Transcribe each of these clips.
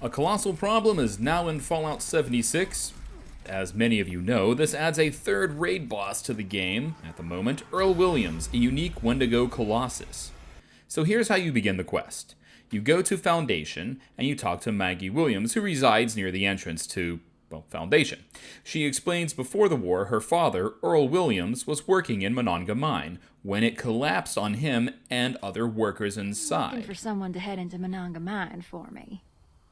A Colossal Problem is now in Fallout 76. As many of you know, this adds a third raid boss to the game at the moment, Earl Williams, a unique Wendigo Colossus. So here's how you begin the quest. You go to Foundation, and you talk to Maggie Williams, who resides near the entrance to, Foundation. She explains before the war her father, Earl Williams, was working in Monongah Mine when it collapsed on him and other workers inside. Looking for someone to head into Monongah Mine for me.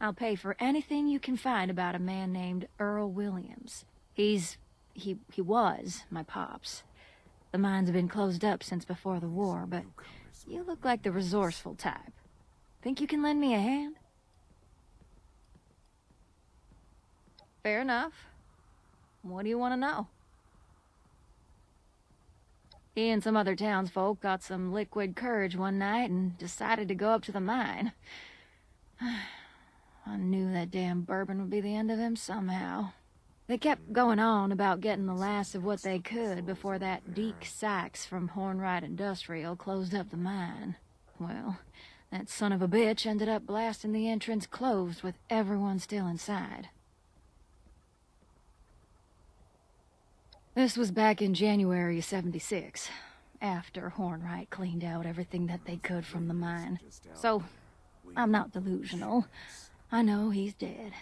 I'll pay for anything you can find about a man named Earl Williams. He was my pops. The mine's been closed up since before the war, but you look like the resourceful type. Think you can lend me a hand? Fair enough. What do you want to know? He and some other townsfolk got some liquid courage one night and decided to go up to the mine. I knew that damn bourbon would be the end of him somehow. They kept going on about getting the last of what they could before that Deke Sykes from Hornwright Industrial closed up the mine. Well, that son of a bitch ended up blasting the entrance closed with everyone still inside. This was back in January of '76, after Hornwright cleaned out everything that they could from the mine. So, I'm not delusional. I know he's dead.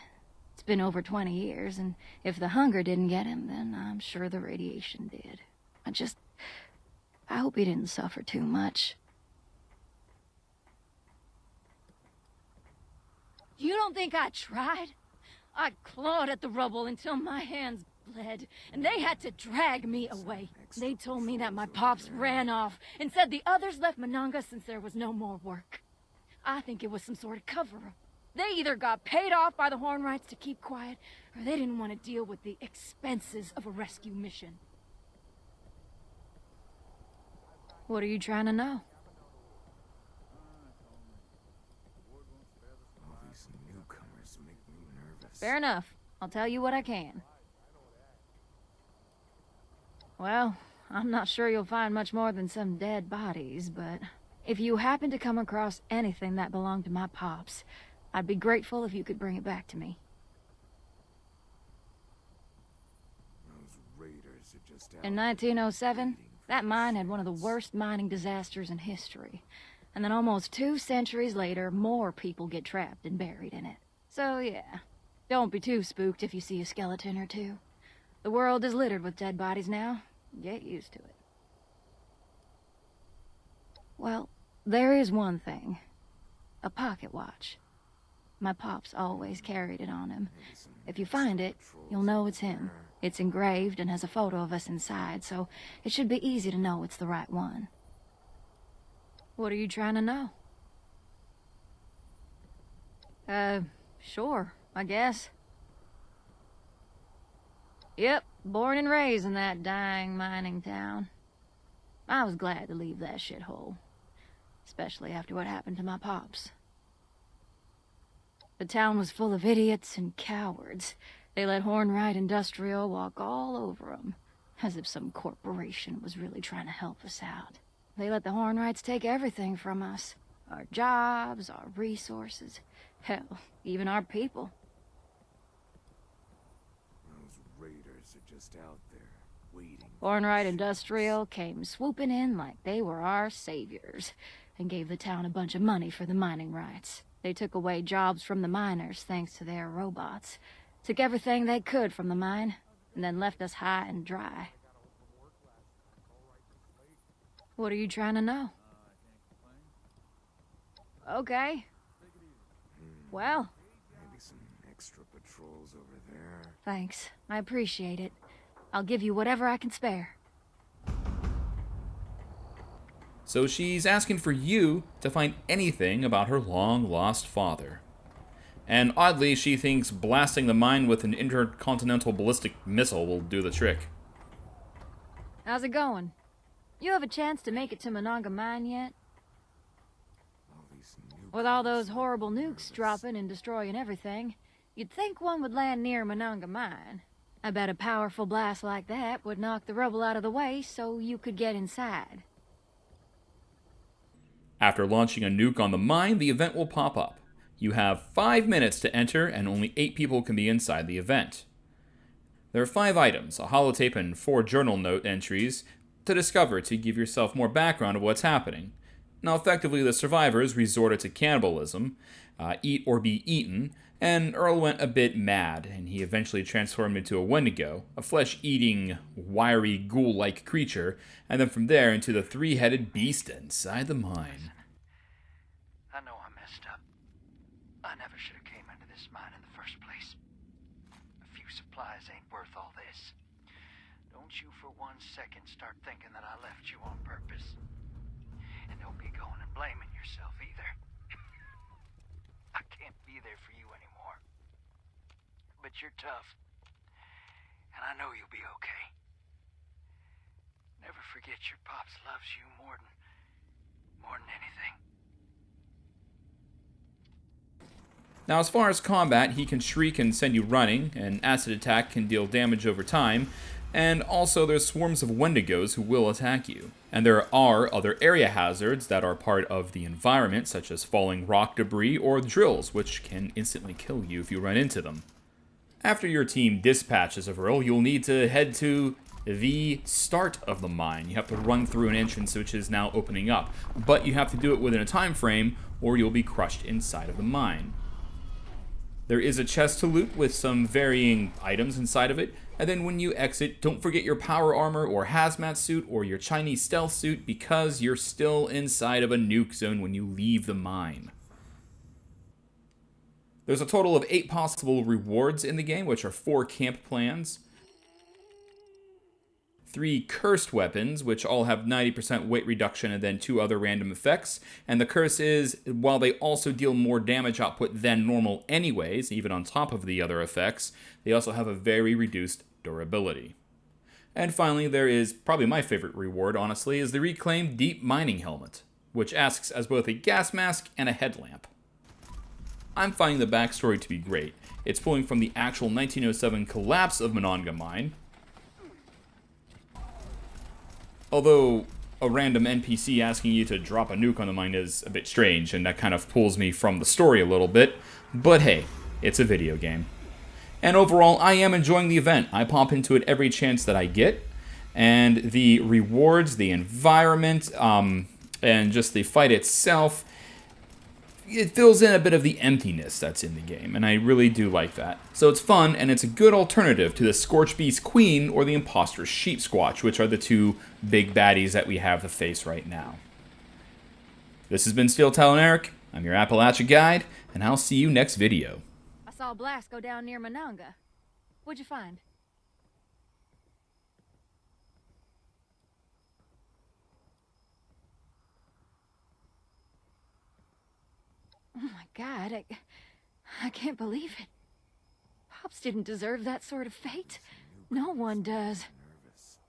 It's been over 20 years, and if the hunger didn't get him, then I'm sure the radiation did. I hope he didn't suffer too much. You don't think I tried? I clawed at the rubble until my hands bled, and they had to drag me away. They told me that my pops ran off and said the others left Monongah since there was no more work. I think it was some sort of cover-up. They either got paid off by the Hornwrights to keep quiet, or they didn't want to deal with the expenses of a rescue mission. What are you trying to know? All these newcomers make me nervous. Fair enough. I'll tell you what I can. Well, I'm not sure you'll find much more than some dead bodies, but if you happen to come across anything that belonged to my pops, I'd be grateful if you could bring it back to me. Those raiders are just out In 1907, that mine had one of the worst mining disasters in history. And then almost 2 centuries later, more people get trapped and buried in it. So yeah, don't be too spooked if you see a skeleton or two. The world is littered with dead bodies now. Get used to it. Well, there is one thing. A pocket watch. My pops always carried it on him. If you find it, you'll know it's him. It's engraved and has a photo of us inside, so it should be easy to know it's the right one. What are you trying to know? Sure, I guess. Yep, born and raised in that dying mining town. I was glad to leave that shithole. Especially after what happened to my pops. The town was full of idiots and cowards. They let Hornwright Industrial walk all over them, as if some corporation was really trying to help us out. They let the Hornwrights take everything from us. Our jobs, our resources, hell, even our people. Those raiders are just out there, waiting. Hornwright Industrial came swooping in like they were our saviors, and gave the town a bunch of money for the mining rights. They took away jobs from the miners thanks to their robots. Took everything they could from the mine, and then left us high and dry. What are you trying to know? Okay. Well, Maybe some extra patrols over there. thanks. I appreciate it. I'll give you whatever I can spare. So she's asking for you to find anything about her long-lost father. And oddly, she thinks blasting the mine with an intercontinental ballistic missile will do the trick. How's it going? You have a chance to make it to Monongah Mine yet? All these With all those horrible nukes dropping and destroying everything, you'd think one would land near Monongah Mine. I bet a powerful blast like that would knock the rubble out of the way so you could get inside. After launching a nuke on the mine, the event will pop up. You have 5 minutes to enter, and only 8 people can be inside the event. There are 5 items, a holotape and 4 journal note entries to discover to give yourself more background of what's happening. Now, effectively, the survivors resorted to cannibalism, eat or be eaten, and Earl went a bit mad, and he eventually transformed into a Wendigo, a flesh-eating, wiry, ghoul-like creature, and then from there into the 3-headed beast inside the mine. I know I messed up. I never should have came into this mine in the first place. A few supplies ain't worth all this. Don't you for 1 second start thinking that I left you on purpose. And don't be going and blaming yourself either. I can't be there for you anymore. But you're tough. And I know you'll be okay. Never forget your pops loves you more than anything. Now, as far as combat, he can shriek and send you running, an acid attack can deal damage over time, and also there's swarms of Wendigos who will attack you. And there are other area hazards that are part of the environment, such as falling rock debris or drills, which can instantly kill you if you run into them. After your team dispatches of Earl, you'll need to head to the start of the mine. You have to run through an entrance which is now opening up, but you have to do it within a time frame or you'll be crushed inside of the mine. There is a chest to loot with some varying items inside of it, and then when you exit, don't forget your power armor or hazmat suit or your Chinese stealth suit because you're still inside of a nuke zone when you leave the mine. There's a total of 8 possible rewards in the game, which are 4 camp plans, 3 cursed weapons, which all have 90% weight reduction and then 2 other random effects. And the curse is, while they also deal more damage output than normal anyways, even on top of the other effects, they also have a very reduced durability. And finally, there is probably my favorite reward, honestly, is the reclaimed Deep Mining Helmet, which asks as both a gas mask and a headlamp. I'm finding the backstory to be great. It's pulling from the actual 1907 collapse of Monongah Mine, although a random NPC asking you to drop a nuke on the mine is a bit strange, and that kind of pulls me from the story a little bit, but hey, it's a video game. And overall, I am enjoying the event. I pop into it every chance that I get, and the rewards, the environment, and just the fight itself, it fills in a bit of the emptiness that's in the game, and I really do like that. So it's fun, and it's a good alternative to the Scorchbeast Queen or the Imposter Sheep Squatch, which are the 2 big baddies that we have to face right now. This has been Steel Talon Eric. I'm your Appalachia guide, and I'll see you next video. I saw a blast go down near Monongah. What'd you find? Oh my God, I can't believe it. Pops didn't deserve that sort of fate. No one does.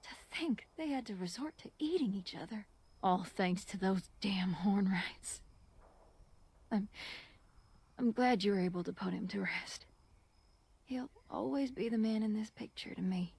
To think they had to resort to eating each other. All thanks to those damn horn rights. I'm glad you were able to put him to rest. He'll always be the man in this picture to me.